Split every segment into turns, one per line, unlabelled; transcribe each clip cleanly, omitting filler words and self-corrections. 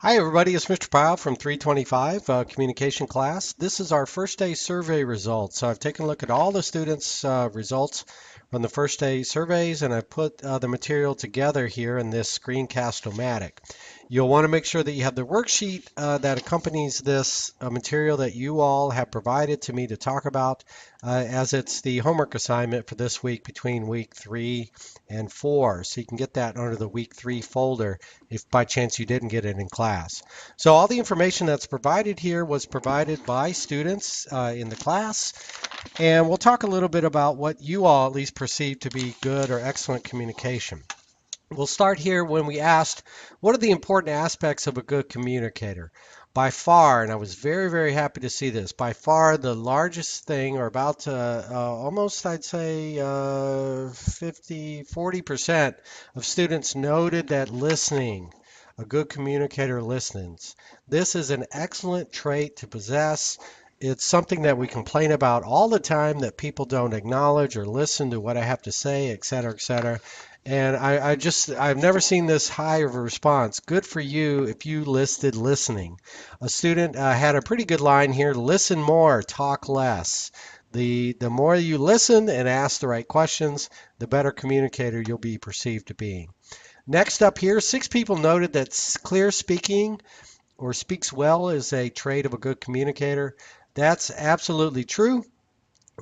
Hi everybody, it's Mr. Pyle from 325 Communication class. This is our first day survey results. So I've taken a look at all the students' results from the first day surveys and I've put the material together here in this Screencast-O-Matic. You'll want to make sure that you have the worksheet that accompanies this material that you all have provided to me to talk about as it's the homework assignment for this week between week 3 and 4. So you can get that under the week 3 folder if by chance you didn't get it in class. So all the information that's provided here was provided by students in the class, and we'll talk a little bit about what you all at least perceive to be good or excellent communication. We'll start here when we asked, what are the important aspects of a good communicator? By far, and I was very, very happy to see this, by far the largest thing, or about almost, I'd say 40% of students noted that listening, a good communicator listens. This is an excellent trait to possess. It's something that we complain about all the time, that people don't acknowledge or listen to what I have to say, et cetera, et cetera. And I've never seen this high of a response. Good for you if you listed listening. A student had a pretty good line here: listen more, talk less. The more you listen and ask the right questions, the better communicator you'll be perceived to be. Next up here, 6 people noted that clear speaking or speaks well is a trait of a good communicator. That's absolutely true.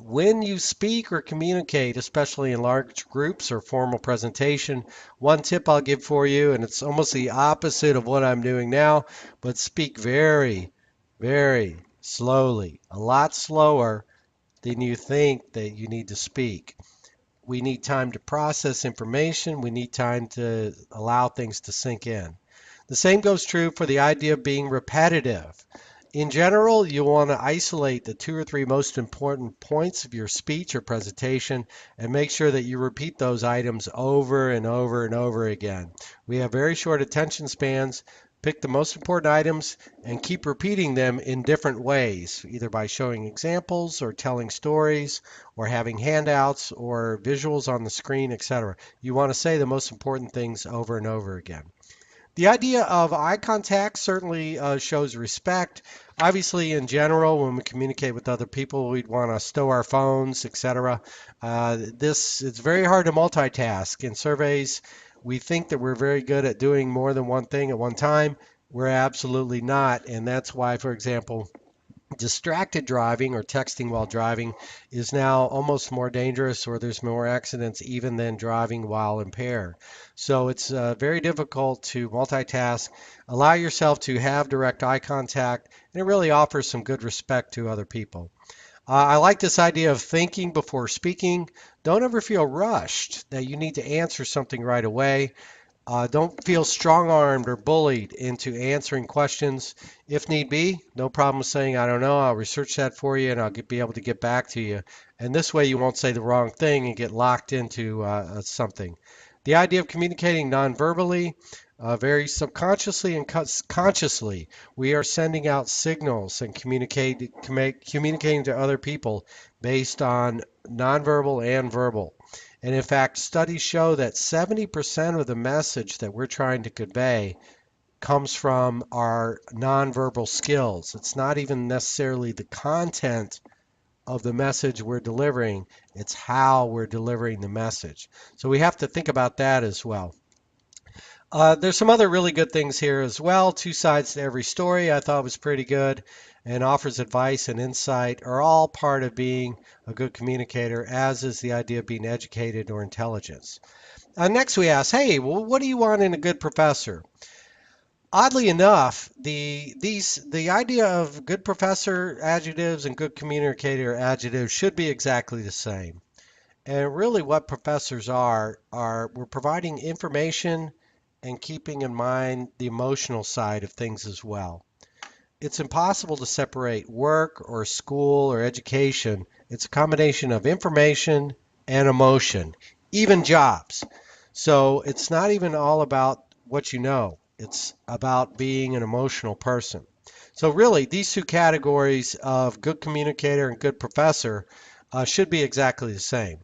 When you speak or communicate, especially in large groups or formal presentation, one tip I'll give for you, and it's almost the opposite of what I'm doing now, but speak very, very slowly, a lot slower than you think that you need to speak. We need time to process information. We need time to allow things to sink in. The same goes true for the idea of being repetitive. In general, you want to isolate the 2 or 3 most important points of your speech or presentation and make sure that you repeat those items over and over and over again. We have very short attention spans. Pick the most important items and keep repeating them in different ways, either by showing examples or telling stories or having handouts or visuals on the screen, etc. You want to say the most important things over and over again. The idea of eye contact certainly shows respect. Obviously, in general, when we communicate with other people, we'd want to stow our phones, etc. It's very hard to multitask. In surveys, we think that we're very good at doing more than one thing at one time. We're absolutely not, and that's why, for example, distracted driving or texting while driving is now almost more dangerous, or there's more accidents even than driving while impaired. So it's very difficult to multitask. Allow yourself to have direct eye contact, and it really offers some good respect to other people. I like this idea of thinking before speaking. Don't ever feel rushed that you need to answer something right away. Don't feel strong-armed or bullied into answering questions. If need be, no problem saying, I don't know, I'll research that for you and I'll be able to get back to you. And this way you won't say the wrong thing and get locked into something. The idea of communicating non-verbally, very subconsciously and consciously, we are sending out signals and communicating to other people based on nonverbal and verbal. And in fact, studies show that 70% of the message that we're trying to convey comes from our nonverbal skills. It's not even necessarily the content of the message we're delivering, it's how we're delivering the message. So we have to think about that as well. There's some other really good things here as well. 2 sides to every story I thought was pretty good, and offers advice and insight are all part of being a good communicator, as is the idea of being educated or intelligence. Next we ask, hey, well, what do you want in a good professor? Oddly enough, the idea of good professor adjectives and good communicator adjectives should be exactly the same. And really what professors are we're providing information and keeping in mind the emotional side of things as well. It's impossible to separate work or school or education. It's a combination of information and emotion, even jobs. So it's not even all about what you know. It's about being an emotional person. So really, these 2 categories of good communicator and good professor should be exactly the same.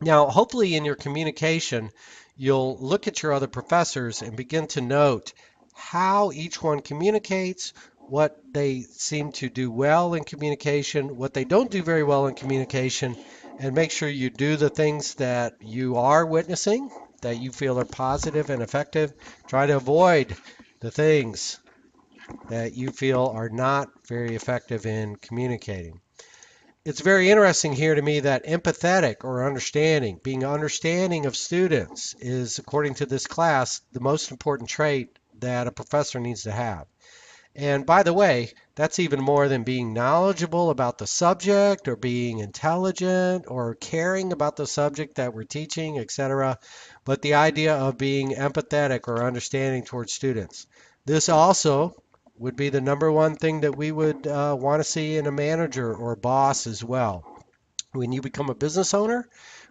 Now, hopefully in your communication, you'll look at your other professors and begin to note how each one communicates, what they seem to do well in communication, what they don't do very well in communication, and make sure you do the things that you are witnessing that you feel are positive and effective. Try to avoid the things that you feel are not very effective in communicating. It's very interesting here to me that empathetic or understanding, being understanding of students, is, according to this class, the most important trait that a professor needs to have. And by the way, that's even more than being knowledgeable about the subject or being intelligent or caring about the subject that we're teaching, etc. But the idea of being empathetic or understanding towards students. This also would be the number one thing that we would want to see in a manager or boss as well. When you become a business owner,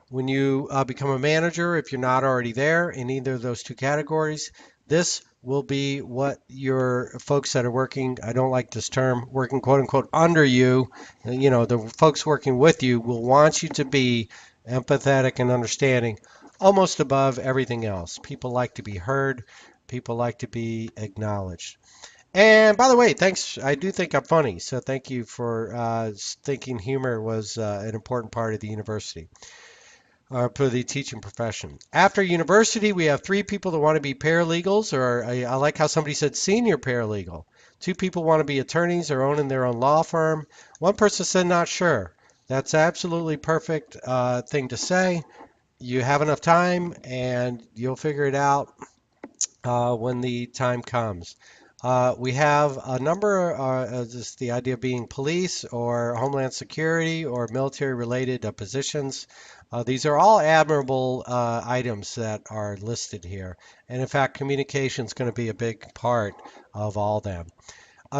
when you become a manager, if you're not already there in either of those two categories, this will be what your folks that are working, I don't like this term, working quote unquote under you, the folks working with you will want you to be empathetic and understanding almost above everything else. People like to be heard, people like to be acknowledged. And by the way, thanks. I do think I'm funny, so thank you for thinking humor was an important part of the university for the teaching profession. After university, we have three people that want to be paralegals, or I like how somebody said senior paralegal. Two people want to be attorneys or owning their own law firm. One person said not sure. That's absolutely perfect thing to say. You have enough time, and you'll figure it out when the time comes. We have a number, just the idea of being police or Homeland Security or military related positions. These are all admirable items that are listed here. And in fact, communication is going to be a big part of all them.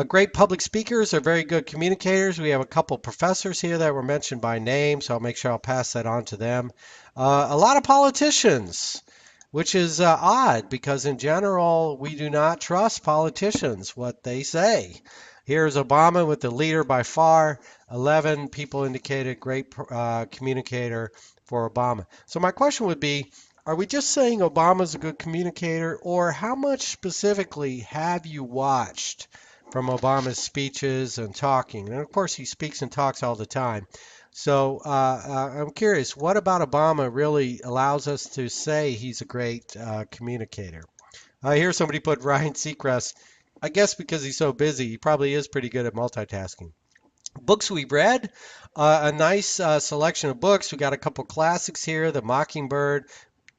Great public speakers are very good communicators. We have a couple professors here that were mentioned by name, so I'll make sure I'll pass that on to them. A lot of politicians, which is odd because in general, we do not trust politicians, what they say. Here's Obama with the leader by far. 11 people indicated great communicator for Obama. So my question would be, are we just saying Obama's a good communicator, or how much specifically have you watched from Obama's speeches and talking? And of course, he speaks and talks all the time. So I'm curious, what about Obama really allows us to say he's a great communicator? I hear somebody put Ryan Seacrest. I guess because he's so busy, he probably is pretty good at multitasking. Books we've read, a nice selection of books. We got a couple classics here, The Mockingbird.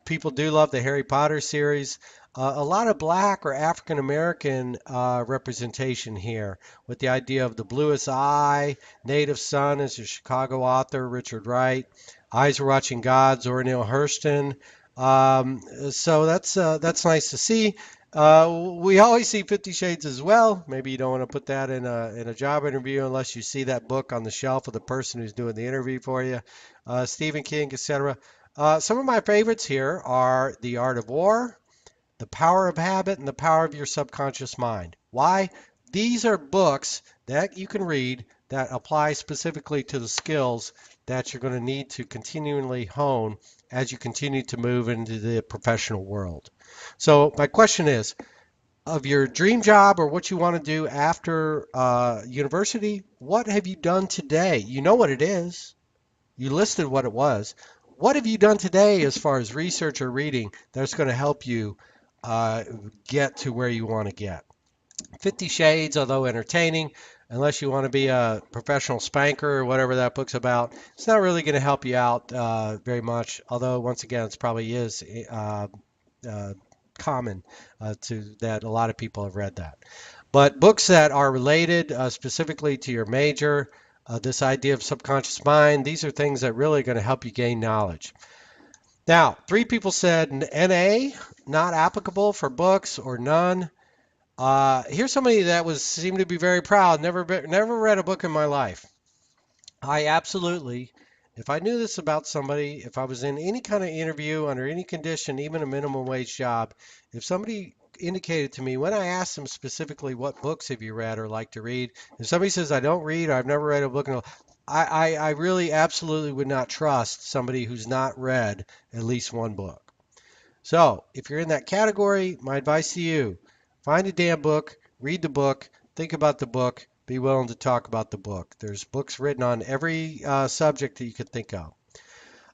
People do love the Harry Potter series. A lot of black or African American representation here with the idea of The Bluest Eye, Native Son is a Chicago author, Richard Wright, Eyes Were Watching God, Zora Neale Hurston. So that's nice to see. We always see 50 Shades as well. Maybe you don't want to put that in a job interview unless you see that book on the shelf of the person who's doing the interview for you. Stephen King, etc. Some of my favorites here are The Art of War, The Power of Habit, and The Power of Your Subconscious Mind. Why? These are books that you can read that apply specifically to the skills that you're going to need to continually hone as you continue to move into the professional world. So my question is, of your dream job or what you want to do after university, what have you done today? You know what it is. You listed what it was. What have you done today as far as research or reading that's going to help you uh, get to where you want to get? 50 Shades, although entertaining, unless you want to be a professional spanker or whatever that book's about, it's not really going to help you out very much. Although, once again, it probably is uh, common to that a lot of people have read that. But books that are related specifically to your major, this idea of subconscious mind, these are things that really are going to help you gain knowledge. Now, three people said NA, not applicable for books or none. Here's somebody that seemed to be very proud. Never read a book in my life. I absolutely, if I knew this about somebody, if I was in any kind of interview under any condition, even a minimum wage job, if somebody indicated to me when I asked them specifically what books have you read or like to read, if somebody says I don't read or I've never read a book, I really absolutely would not trust somebody who's not read at least one book. So if you're in that category, my advice to you, Find a damn book, read the book, think about the book, be willing to talk about the book. There's books written on every subject that you could think of.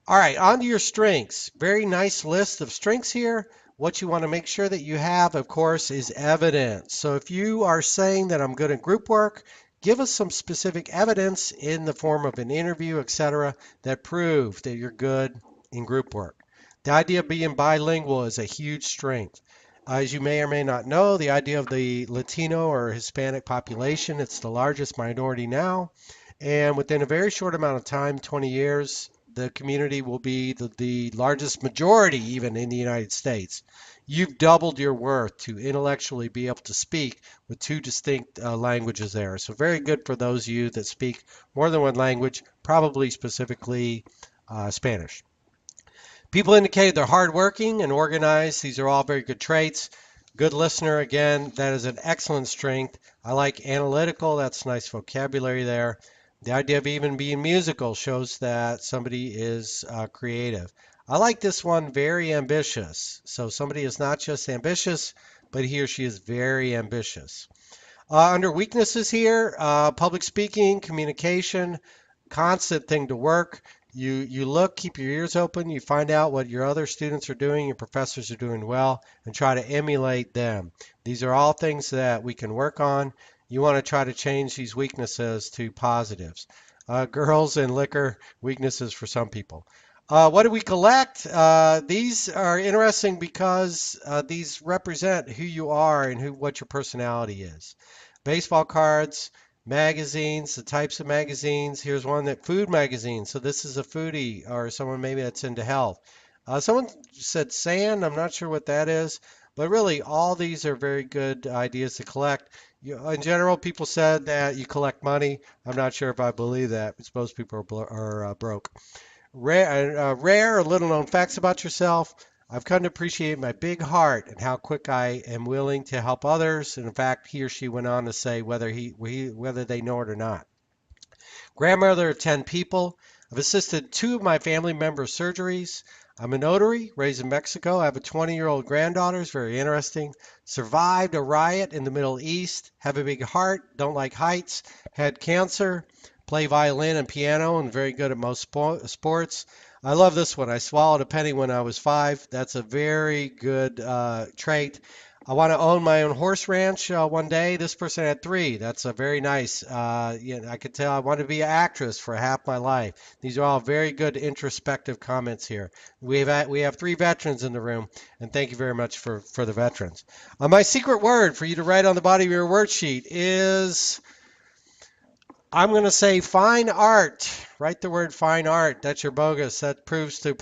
All right, on to your strengths. Very nice list of strengths here. What you want to make sure that you have, of course, is evidence. So if you are saying that I'm good at group work, give us some specific evidence in the form of an interview, etc., that prove that you're good in group work. The idea of being bilingual is a huge strength. As you may or may not know, the idea of the Latino or Hispanic population, it's the largest minority now. And within a very short amount of time, 20 years, the community will be the largest majority even in the United States. You've doubled your worth to intellectually be able to speak with two distinct languages there. So very good for those of you that speak more than one language, probably specifically Spanish. People indicated they're hardworking and organized. These are all very good traits. Good listener, again, that is an excellent strength. I like analytical, that's nice vocabulary there. The idea of even being musical shows that somebody is creative. I like this one, very ambitious. So somebody is not just ambitious, but he or she is very ambitious. Under weaknesses here, public speaking, communication, constant thing to work. You look, keep your ears open, you find out what your other students are doing, your professors are doing well, and try to emulate them. These are all things that we can work on. You want to try to change these weaknesses to positives. Girls and liquor, weaknesses for some people. What do we collect? These are interesting because these represent who you are and what your personality is. Baseball cards, magazines, the types of magazines. Here's one that food magazine. So this is a foodie or someone maybe that's into health. Someone said sand. I'm not sure what that is, but really all these are very good ideas to collect. In general, people said that you collect money. I'm not sure if I believe that, because most people are broke. Rare or little known facts about yourself. I've come to appreciate my big heart and how quick I am willing to help others. And in fact, he or she went on to say whether they know it or not. Grandmother of 10 people. I've assisted 2 of my family members' surgeries. I'm a notary, raised in Mexico. I have a 20-year-old granddaughter. It's very interesting. Survived a riot in the Middle East. Have a big heart. Don't like heights. Had cancer. Play violin and piano and very good at most sports. I love this one. I swallowed a penny when I was 5. That's a very good trait. I want to own my own horse ranch one day. This person had 3. That's a very nice. I could tell I want to be an actress for half my life. These are all very good introspective comments here. We have 3 veterans in the room, and thank you very much for the veterans. My secret word for you to write on the bottom of your worksheet is I'm going to say fine art. Write the word fine art. That's your bogus. That proves to